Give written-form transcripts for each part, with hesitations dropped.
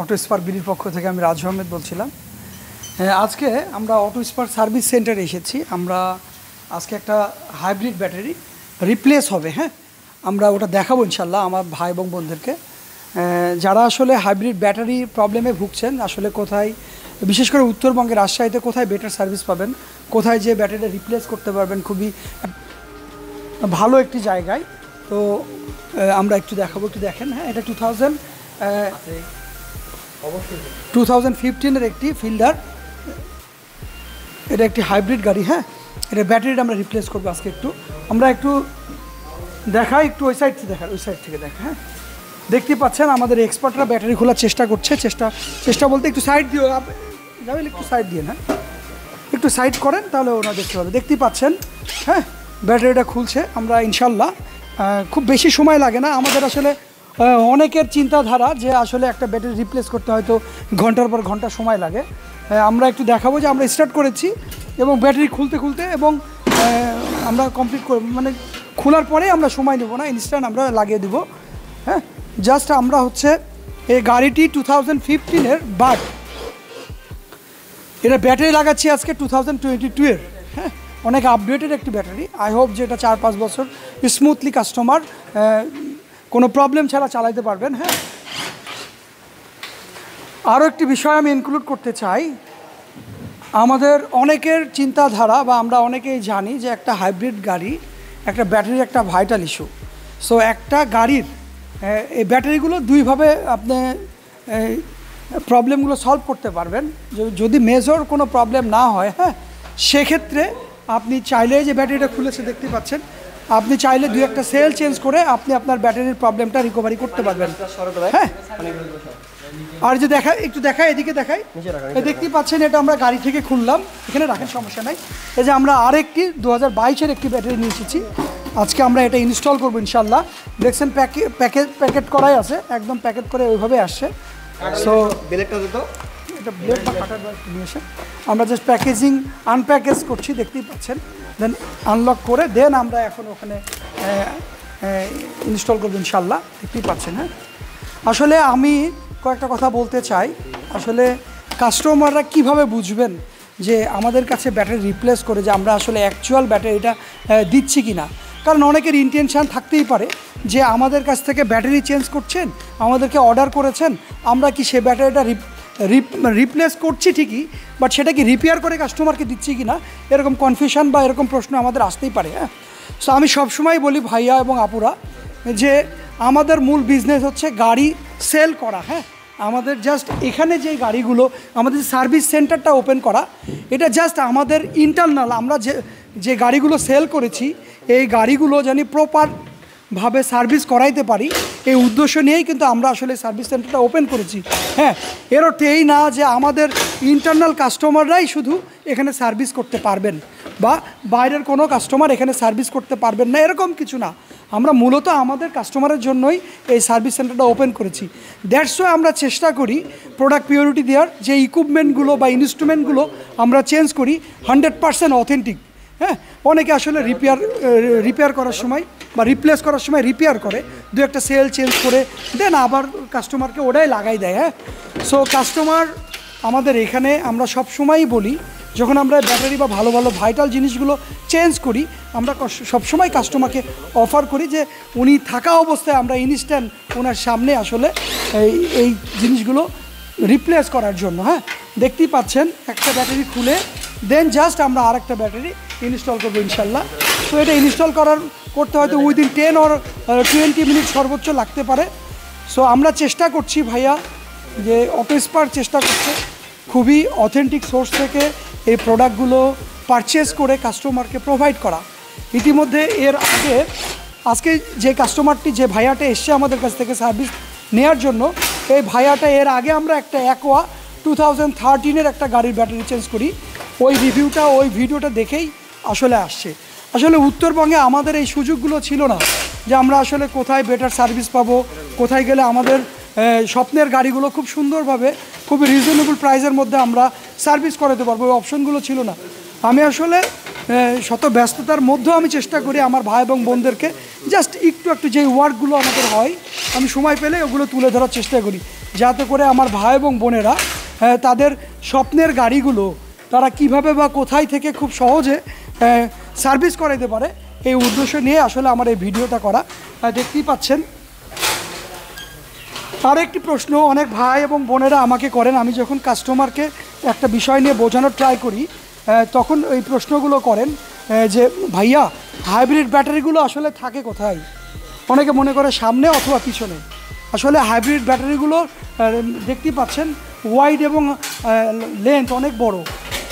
Auto spark বিডির পক্ষ থেকে আমি রাজু আহমেদ বলছিলাম। আজকে আমরা অটো স্পার্ক সার্ভিস সেন্টারে এসেছি। আমরা আজকে একটা হাইব্রিড ব্যাটারি রিপ্লেস হবে, আমরা ওটা দেখাবো ইনশাল্লাহ আমার ভাই এবং বোনদেরকে, যারা আসলে হাইব্রিড ব্যাটারি প্রবলেমে ভুগছেন। আসলে কোথায়, বিশেষ করে উত্তরবঙ্গের রাজশাহীতে কোথায় বেটার সার্ভিস পাবেন, কোথায় যে ব্যাটারিটা রিপ্লেস করতে পারবেন খুবই ভালো একটি জায়গায়। তো আমরা একটু দেখাবো, একটু দেখেন। এটা 2015-এর একটি ফিল্ডার, এটা একটি হাইব্রিড গাড়ি। এটা ব্যাটারিটা আমরা রিপ্লেস করবো আজকে। আমরা একটু দেখাই, একটু ওই সাইড থেকে দেখা। দেখতে পাচ্ছেন আমাদের এক্সপার্টরা ব্যাটারি খোলার চেষ্টা করছে। চেষ্টা বলতে একটু সাইড দিয়ে যাবেন, একটু সাইড দিয়ে একটু সাইড করেন, তাহলে ওরা দেখতে পাবে। দেখতেই পাচ্ছেন ব্যাটারিটা খুলছে। আমরা ইনশাল্লাহ খুব বেশি সময় লাগে না আমাদের। আসলে অনেকের চিন্তাধারা যে আসলে একটা ব্যাটারি রিপ্লেস করতে হয়তো ঘন্টার পর ঘন্টা সময় লাগে। আমরা একটু দেখাবো যে আমরা স্টার্ট করেছি এবং ব্যাটারি খুলতে এবং আমরা কমপ্লিট করব, মানে খোলার পরে আমরা সময় নেব না, ইনস্ট্যান্ট আমরা লাগিয়ে দেবো। জাস্ট আমরা এই গাড়িটি 2015-এর, বাট এটা ব্যাটারি লাগাচ্ছি আজকে 2022-এর। অনেক আপডেটেড একটি ব্যাটারি। আই হোপ যে এটা 4-5 বছর স্মুথলি কাস্টমার কোনো প্রবলেম ছাড়া চালাইতে পারবেন। আরও একটি বিষয় আমি ইনক্লুড করতে চাই। আমাদের অনেকের চিন্তাধারা বা আমরা অনেকেই জানি যে একটা হাইব্রিড গাড়ি, একটা ব্যাটারি একটা ভাইটাল ইস্যু। সো একটা গাড়ির এই ব্যাটারিগুলো দুইভাবে আপনি প্রবলেমগুলো সলভ করতে পারবেন। যদি মেজর কোনো প্রবলেম না হয়, সেক্ষেত্রে আপনি চাইলে, যে ব্যাটারিটা খুলেছে দেখতে পাচ্ছেন, আপনি চাইলে 2-1টা সেল চেঞ্জ করে আপনি আপনার ব্যাটারির প্রবলেমটা রিকভারি করতে পারবেন। আর যে একটু দেখাই, এদিকে দেখাই, দেখতেই পাচ্ছেন এটা আমরা গাড়ি থেকে খুললাম, এখানে রাখেন, সমস্যা নাই। এই যে আমরা আরেকটি 2022-এর একটি ব্যাটারি নিয়ে এসেছি। আজকে আমরা এটা ইনস্টল করবো ইনশাল্লাহ। দেখছেন প্যাকেট করাই আছে, একদম প্যাকেট করে ওইভাবে আসছে। সো এটা ব্লেড বা কাটার নিয়ে এসে আমরা জাস্ট প্যাকেজিং আনপ্যাকেজ করছি, দেখতেই পাচ্ছেন। দেন আনলক করে দেন আমরা এখন ওখানে ইনস্টল করবো ইনশাল্লাহ, দেখতেই পাচ্ছেন। আসলে আমি কয়েকটা কথা বলতে চাই। আসলে কাস্টমাররা কিভাবে বুঝবেন যে আমাদের কাছে ব্যাটারি রিপ্লেস করে যে আমরা আসলে অ্যাকচুয়াল ব্যাটারিটা দিচ্ছি কি না। কারণ অনেকের ইন্টেনশান থাকতেই পারে যে আমাদের কাছ থেকে ব্যাটারি চেঞ্জ করছেন, আমাদেরকে অর্ডার করেছেন, আমরা কি সে ব্যাটারিটা রিপ্লেস করছি ঠিকই, বাট সেটা কি রিপেয়ার করে কাস্টমারকে দিচ্ছি কি না, এরকম কনফিউশন বা এরকম প্রশ্ন আমাদের আসতেই পারে। সো আমি সবসময় বলি ভাইয়া এবং আপুরা যে আমাদের মূল বিজনেস হচ্ছে গাড়ি সেল করা। আমাদের জাস্ট এখানে যে গাড়িগুলো, আমাদের সার্ভিস সেন্টারটা ওপেন করা, এটা জাস্ট আমাদের ইন্টারনাল। আমরা যে গাড়িগুলো সেল করেছি, এই গাড়িগুলো জানি প্রপারভাবে সার্ভিস করাইতে পারি, এই উদ্দেশ্য নিয়েই কিন্তু আমরা আসলে সার্ভিস সেন্টারটা ওপেন করেছি। এর অর্থ এই না যে আমাদের ইন্টারনাল কাস্টমাররাই শুধু এখানে সার্ভিস করতে পারবেন বা বাইরের কোনো কাস্টমার এখানে সার্ভিস করতে পারবেন না, এরকম কিছু না। আমরা মূলত আমাদের কাস্টমারের জন্যই এই সার্ভিস সেন্টারটা ওপেন করেছি। দ্যাটস ওয়াই আমরা চেষ্টা করি প্রোডাক্ট পিওরিটি দেওয়ার, যে ইকুইপমেন্টগুলো বা ইনস্ট্রুমেন্টগুলো আমরা চেঞ্জ করি 100% অথেন্টিক। অনেকে আসলে রিপেয়ার করার সময় বা রিপ্লেস করার সময় রিপেয়ার করে, 2-1টা সেল চেঞ্জ করে দেন আবার কাস্টমারকে ওটাই লাগাই দেয়। সো কাস্টমার আমাদের এখানে, আমরা সবসময়ই বলি, যখন আমরা ব্যাটারি বা ভালো ভালো ভাইটাল জিনিসগুলো চেঞ্জ করি, আমরা সবসময় কাস্টমারকে অফার করি যে উনি থাকা অবস্থায় আমরা ইনস্ট্যান্ট ওনার সামনে আসলে এই জিনিসগুলো রিপ্লেস করার জন্য। দেখতেই পাচ্ছেন একটা ব্যাটারি খুলে দেন জাস্ট আমরা আরেকটা ব্যাটারি ইনস্টল করবো ইনশাল্লাহ। তো এটা ইনস্টল করতে হয়তো উইদিন 10 or 20 মিনিট সর্বোচ্চ লাগতে পারে। সো আমরা চেষ্টা করছি ভাইয়া, যে অটো স্পার্ক চেষ্টা করছে খুবই অথেন্টিক সোর্স থেকে এই প্রোডাক্টগুলো পারচেস করে কাস্টমারকে প্রোভাইড করা। ইতিমধ্যে এর আগে আজকে যে কাস্টমারটি, যে ভাইয়াটা এসছে আমাদের কাছ থেকে সার্ভিস নেওয়ার জন্য, এই ভাইয়াটা এর আগে আমরা একটা অ্যাকোয়া 2013-এর একটা গাড়ির ব্যাটারি চেঞ্জ করি। ওই রিভিউটা, ওই ভিডিওটা দেখেই আসলে আসছে। আসলে উত্তরবঙ্গে আমাদের এই সুযোগগুলো ছিল না যে আমরা আসলে কোথায় বেটার সার্ভিস পাবো, কোথায় গেলে আমাদের স্বপ্নের গাড়িগুলো খুব সুন্দরভাবে, খুব রিজনেবল প্রাইসের মধ্যে আমরা সার্ভিস করাতে পারবো, ওই অপশনগুলো ছিল না। আমি আসলে শত ব্যস্ততার মধ্যেও আমি চেষ্টা করি আমার ভাই এবং বোনদেরকে জাস্ট একটু যে ওয়ার্কগুলো আমাদের হয়, আমি সময় পেলে ওগুলো তুলে ধরার চেষ্টা করি। যাতে করে আমার ভাই এবং বোনেরা তাদের স্বপ্নের গাড়িগুলো তারা কিভাবে বা কোথায় থেকে খুব সহজে সার্ভিস করাইতে পারে, এই উদ্দেশ্য নিয়ে আসলে আমার এই ভিডিওটা করা। দেখতেই পাচ্ছেন। আর একটি প্রশ্ন অনেক ভাই এবং বোনেরা আমাকে করেন, আমি যখন কাস্টমারকে একটা বিষয় নিয়ে বোঝানোর ট্রাই করি তখন এই প্রশ্নগুলো করেন যে ভাইয়া হাইব্রিড ব্যাটারিগুলো আসলে থাকে কোথায়? অনেকে মনে করে সামনে অথবা পিছনে। আসলে হাইব্রিড ব্যাটারিগুলো দেখতেই পাচ্ছেন ওয়াইড এবং লেন্থ অনেক বড়,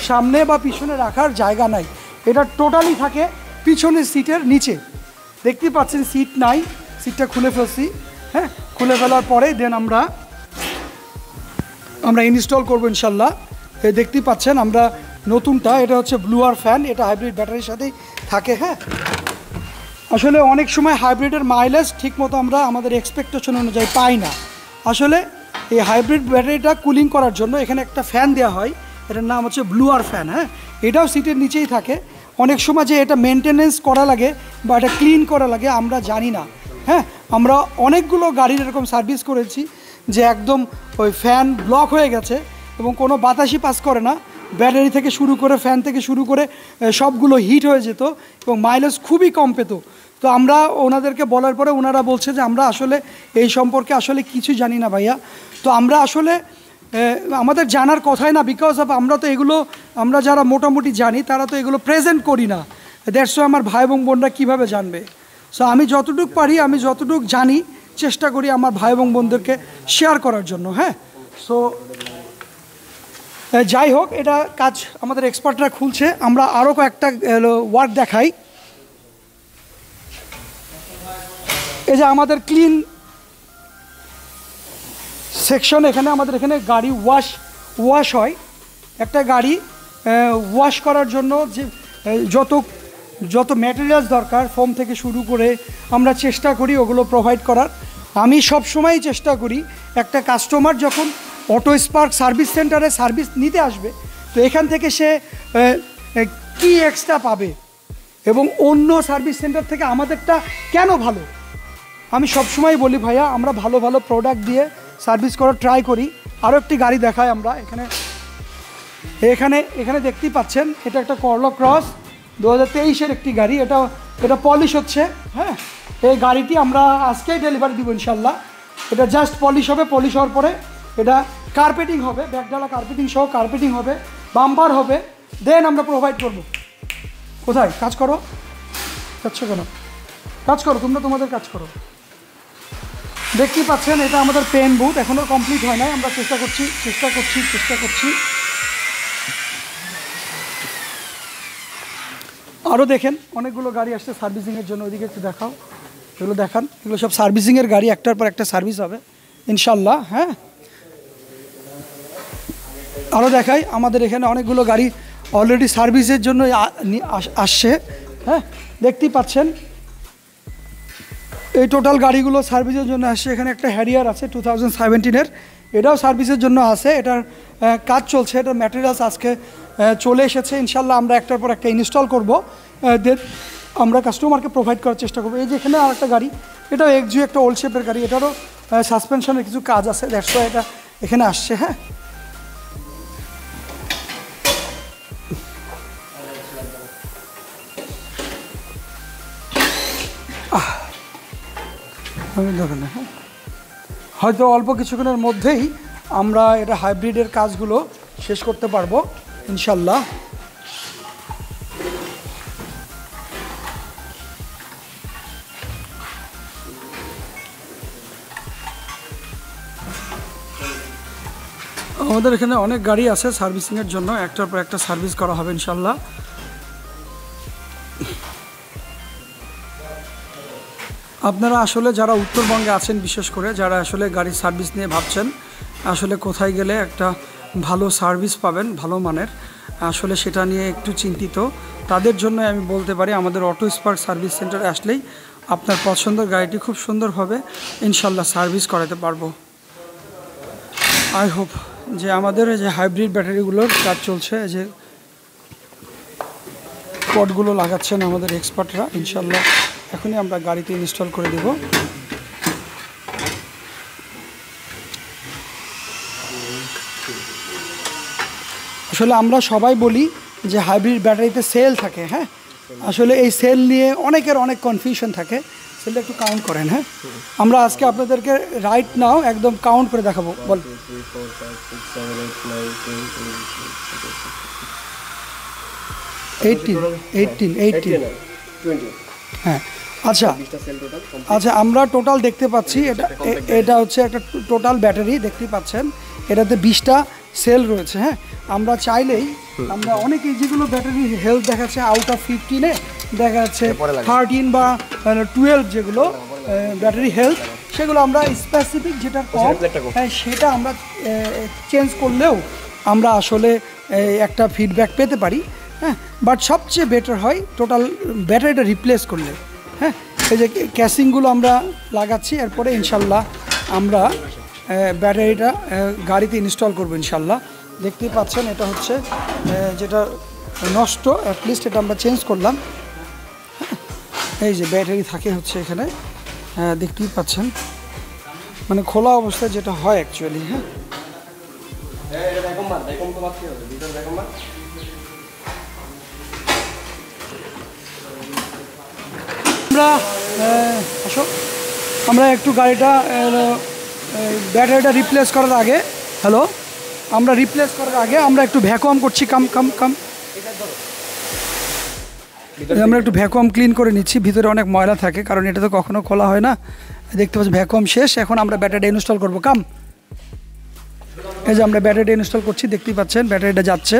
সামনে বা পিছনে রাখার জায়গা নাই। এটা টোটালি থাকে পিছনের সিটের নিচে। দেখতেই পাচ্ছেন সিট নাই, সিটটা খুলে ফেলছি। হ্যাঁ, খুলে ফেলার পরে দেন আমরা ইনস্টল করবো ইনশাল্লাহ। দেখতেই পাচ্ছেন আমরা নতুনটা, এটা হচ্ছে ব্লুয়ার ফ্যান, এটা হাইব্রিড ব্যাটারির সাথেই থাকে। হ্যাঁ, আসলে অনেক সময় হাইব্রিডের মাইলেজ ঠিকমতো আমরা আমাদের এক্সপেকটেশন অনুযায়ী পাই না। আসলে এই হাইব্রিড ব্যাটারিটা কুলিং করার জন্য এখানে একটা ফ্যান দেওয়া হয়, এটার নাম হচ্ছে ব্লুয়ার ফ্যান। হ্যাঁ, এটাও সিটের নিচেই থাকে। অনেক সময় যে এটা মেনটেনেন্স করা লাগে বা এটা ক্লিন করা লাগে আমরা জানি না। হ্যাঁ, আমরা অনেকগুলো গাড়ির এরকম সার্ভিস করেছি যে একদম ওই ফ্যান ব্লক হয়ে গেছে এবং কোনো বাতাসই পাস করে না, ব্যাটারি থেকে শুরু করে ফ্যান থেকে শুরু করে সবগুলো হিট হয়ে যেত এবং মাইলেজ খুবই কম পেত। তো আমরা ওনাদেরকে বলার পরে ওনারা বলছে যে আমরা আসলে এই সম্পর্কে আসলে কিছু জানি না ভাইয়া। তো আমরা আসলে আমাদের জানার কথাই না, বিকজ অফ আমরা তো এগুলো আমরা যারা মোটামুটি জানি তারা তো এগুলো প্রেজেন্ট করি না। দ্যাটস আমার ভাই এবং বোনরা কীভাবে জানবে? সো আমি যতটুকু পারি, আমি যতটুকু জানি চেষ্টা করি আমার ভাই এবং বোনদেরকে শেয়ার করার জন্য। হ্যাঁ, সো যাই হোক, এটা কাজ আমাদের এক্সপার্টরা খুলছে। আমরা আরও কয়েকটা ওয়ার্ক দেখাই। এই যে আমাদের ক্লিন সেকশন, এখানে আমাদের এখানে গাড়ি ওয়াশ হয়। একটা গাড়ি ওয়াশ করার জন্য যে যত ম্যাটেরিয়ালস দরকার ফোম থেকে শুরু করে আমরা চেষ্টা করি ওগুলো প্রোভাইড করার। আমি সবসময়ই চেষ্টা করি একটা কাস্টমার যখন অটো স্পার্ক সার্ভিস সেন্টারে সার্ভিস নিতে আসবে তো এখান থেকে সে কি এক্সট্রা পাবে এবং অন্য সার্ভিস সেন্টার থেকে আমাদেরটা কেন ভালো। আমি সবসময় বলি ভাইয়া আমরা ভালো ভালো প্রোডাক্ট দিয়ে সার্ভিস করার ট্রাই করি। আরও একটি গাড়ি দেখাই আমরা এখানে দেখতেই পাচ্ছেন, এটা একটা করলা ক্রস 2023-এর একটি গাড়ি। এটা পলিশ হচ্ছে। হ্যাঁ, এই গাড়িটি আমরা আজকেই ডেলিভারি দিব ইনশাল্লাহ। এটা জাস্ট পলিশ হবে, পলিশ হওয়ার পরে এটা কার্পেটিং হবে, ব্যাকডালা কার্পেটিং সহ কার্পেটিং হবে, বাম্পার হবে, দেন আমরা প্রোভাইড করব। কোথায় কাজ করো, যাচ্ছ কেন? কাজ করো, তোমরা তোমাদের কাজ করো। দেখতেই পাচ্ছেন এটা আমাদের পেন বুথ, এখনও কমপ্লিট হয় নাই। আমরা চেষ্টা করছি। আরও দেখেন অনেকগুলো গাড়ি আসছে সার্ভিসিংয়ের জন্য, ওইদিকে একটু দেখাও, এগুলো দেখান। এগুলো সব সার্ভিসিংয়ের গাড়ি, একটার পর একটা সার্ভিস হবে ইনশাল্লাহ। হ্যাঁ, আরও দেখাই, আমাদের এখানে অনেকগুলো গাড়ি অলরেডি সার্ভিসের জন্য আসছে। হ্যাঁ, দেখতেই পাচ্ছেন এই টোটাল গাড়িগুলো সার্ভিসের জন্য আসছে। এখানে একটা হ্যারিয়ার আছে 2017-এর, এটাও সার্ভিসের জন্য আছে। এটার কাজ চলছে, এটার ম্যাটেরিয়ালস আজকে চলে এসেছে। ইনশাল্লাহ আমরা একটার পর একটা ইনস্টল করব, দেন আমরা কাস্টমারকে প্রোভাইড করার চেষ্টা করবো। এই যে এখানে আর একটা গাড়ি, এটাও এক্সইউ একটা ওল্ড শেপের গাড়ি, এটারও সাসপেনশনের কিছু কাজ আছে, দ্যাটস ওয়াই এটা এখানে আসছে। হ্যাঁ, হয়তো অল্প কিছুক্ষণের মধ্যেই আমরা এটা হাইব্রিডের কাজগুলো শেষ করতে পারবো ইনশাল্লাহ। আমাদের এখানে অনেক গাড়ি আছে সার্ভিসিংয়ের জন্য, একটার পর একটা সার্ভিস করা হবে ইনশাল্লাহ। আপনারা আসলে যারা উত্তরবঙ্গে আছেন, বিশেষ করে যারা আসলে গাড়ির সার্ভিস নিয়ে ভাবছেন আসলে কোথায় গেলে একটা ভালো সার্ভিস পাবেন ভালো মানের, আসলে সেটা নিয়ে একটু চিন্তিত, তাদের জন্য আমি বলতে পারি আমাদের অটো স্পার্ক সার্ভিস সেন্টারে আসলেই আপনার পছন্দের গাড়িটি খুব সুন্দরভাবে ইনশাল্লাহ সার্ভিস করাতে পারবো। আই হোপ যে আমাদের যে হাইব্রিড ব্যাটারিগুলোর কাজ চলছে, যে পটগুলো লাগাচ্ছেন আমাদের এক্সপার্টরা, ইনশাল্লাহ এখনই আমরা গাড়িতে ইনস্টল করে দেব। আসলে আমরা সবাই বলি যে হাইব্রিড ব্যাটারিতে সেল থাকে, হ্যাঁ আসলে এই সেল নিয়ে অনেকের অনেক কনফিউশন থাকে। সেলটা একটু কাউন্ট করেন। হ্যাঁ, আমরা আজকে আপনাদেরকে রাইট নাও একদম কাউন্ট করে দেখাবো। বল 18 হ্যাঁ আচ্ছা আচ্ছা, আমরা টোটাল দেখতে পাচ্ছি এটা হচ্ছে একটা টোটাল ব্যাটারি দেখতে পাচ্ছেন, এটাতে 20টা সেল রয়েছে। হ্যাঁ, আমরা চাইলেই আমরা অনেকে যেগুলো ব্যাটারি হেলথ দেখাচ্ছে আউট অফ 15-এ দেখা যাচ্ছে 13 বা 12 যেগুলো ব্যাটারি হেলথ, সেগুলো আমরা স্পেসিফিক যেটা কম হ্যাঁ সেটা আমরা চেঞ্জ করলেও আমরা আসলে একটা ফিডব্যাক পেতে পারি। হ্যাঁ, বাট সবচেয়ে বেটার হয় টোটাল ব্যাটারিটা রিপ্লেস করলে। হ্যাঁ, এই যে ক্যাসিংগুলো আমরা লাগাচ্ছি, এরপরে ইনশাল্লাহ আমরা ব্যাটারিটা গাড়িতে ইনস্টল করবো ইনশাল্লাহ। দেখতেই পাচ্ছেন এটা হচ্ছে যেটা নষ্ট, অ্যাটলিস্ট এটা আমরা চেঞ্জ করলাম। এই যে ব্যাটারি থাকে হচ্ছে এখানে, দেখতেই পাচ্ছেন মানে খোলা অবস্থায় যেটা হয় অ্যাকচুয়ালি। হ্যাঁ, আমরা আমরা একটু গাড়িটা ব্যাটারিটা রিপ্লেস করার আগে আমরা একটু ভ্যাকুয়াম করছি। আমরা একটু ভ্যাকুয়াম ক্লিন করে নিচ্ছি, ভিতরে অনেক ময়লা থাকে কারণ এটা তো কখনো খোলা হয় না। দেখতে পাচ্ছি ভ্যাকুয়াম শেষ, এখন আমরা ব্যাটারিটা ইনস্টল করবো। এই যে আমরা ব্যাটারিটা ইনস্টল করছি, দেখতেই পাচ্ছেন ব্যাটারিটা যাচ্ছে।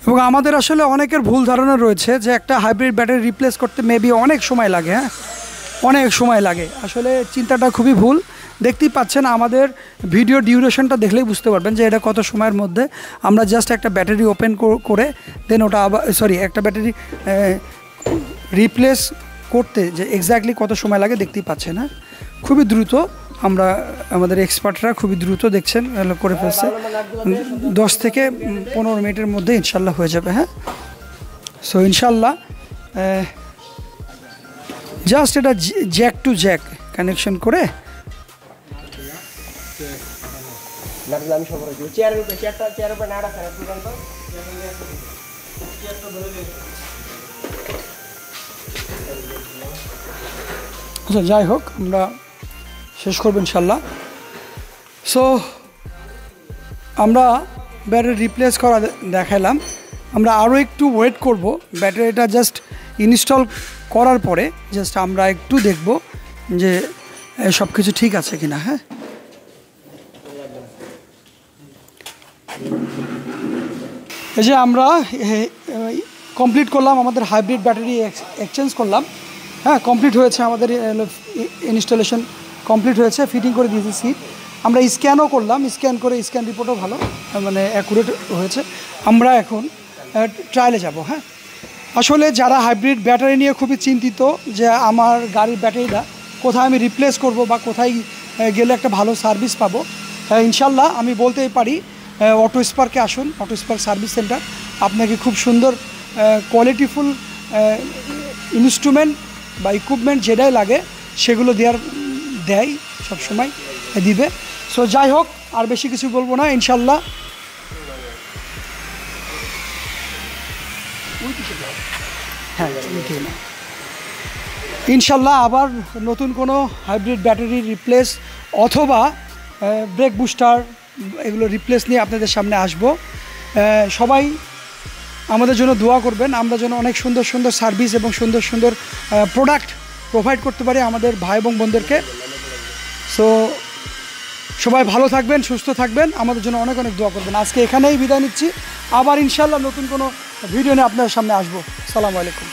এবং আমাদের আসলে অনেকের ভুল ধারণা রয়েছে যে একটা হাইব্রিড ব্যাটারি রিপ্লেস করতে মেবি অনেক সময় লাগে। হ্যাঁ, অনেক সময় লাগে, আসলে চিন্তাটা খুবই ভুল। দেখতেই পাচ্ছেন আমাদের ভিডিও ডিউরেশনটা দেখলেই বুঝতে পারবেন যে এটা কত সময়ের মধ্যে আমরা জাস্ট একটা ব্যাটারি ওপেন করে দেন ওটা আবার একটা ব্যাটারি রিপ্লেস করতে যে এক্স্যাক্টলি কত সময় লাগে দেখতেই পাচ্ছেন। হ্যাঁ, খুবই দ্রুত আমরা আমাদের এক্সপার্টরা খুবই দ্রুত দেখছেন করে ফেলছে, 10 থেকে 15 মিনিটের মধ্যে ইনশাল্লাহ হয়ে যাবে। হ্যাঁ, সো ইনশাল্লাহ জাস্ট এটা জ্যাক টু জ্যাক কানেকশন করে আচ্ছা যাই হোক আমরা শেষ করবো ইনশাল্লাহ। সো আমরা ব্যাটারি রিপ্লেস করা দেখালাম, আমরা আরও একটু ওয়েট করব ব্যাটারিটা জাস্ট ইনস্টল করার পরে জাস্ট আমরা একটু দেখব যে সব কিছু ঠিক আছে কিনা। হ্যাঁ, এই যে আমরা কমপ্লিট করলাম আমাদের হাইব্রিড ব্যাটারি এক্সচেঞ্জ করলাম। হ্যাঁ, কমপ্লিট হয়েছে আমাদের ইনস্টলেশন কমপ্লিট হয়েছে, ফিটিং করে দিয়েছি সিট। আমরা স্ক্যানও করলাম, স্ক্যান রিপোর্টও ভালো মানে অ্যাকুরেট হয়েছে। আমরা এখন ট্রায়ালে যাব। হ্যাঁ, আসলে যারা হাইব্রিড ব্যাটারি নিয়ে খুবই চিন্তিত যে আমার গাড়ির ব্যাটারিটা কোথায় আমি রিপ্লেস করব বা কোথায় গেলে একটা ভালো সার্ভিস পাবো, ইনশাল্লাহ আমি বলতেই পারি অটো স্পার্কে আসুন। অটো স্পার্ক সার্ভিস সেন্টার আপনাকে খুব সুন্দর কোয়ালিটিফুল ইনস্ট্রুমেন্ট বা ইকুইপমেন্ট যেটাই লাগে সেগুলো দেয় সবসময় দিবে। সো যাই হোক আর বেশি কিছু বলবো না, ইনশাল্লাহ ইনশাল্লাহ আবার নতুন কোনো হাইব্রিড ব্যাটারি রিপ্লেস অথবা ব্রেক বুস্টার এগুলো রিপ্লেস নিয়ে আপনাদের সামনে আসব। সবাই আমাদের জন্য দোয়া করবেন, আমরা যেন অনেক সুন্দর সুন্দর সার্ভিস এবং সুন্দর সুন্দর প্রোডাক্ট প্রোভাইড করতে পারি আমাদের ভাই এবং বোনদেরকে। সো সবাই ভালো থাকবেন, সুস্থ থাকবেন, আমাদের জন্য অনেক অনেক দোয়া করবেন। আজকে এখানেই বিদায় নিচ্ছি, আবার ইনশাল্লাহ নতুন কোনো ভিডিও নিয়ে আপনাদের সামনে আসবো। আসসালামু আলাইকুম।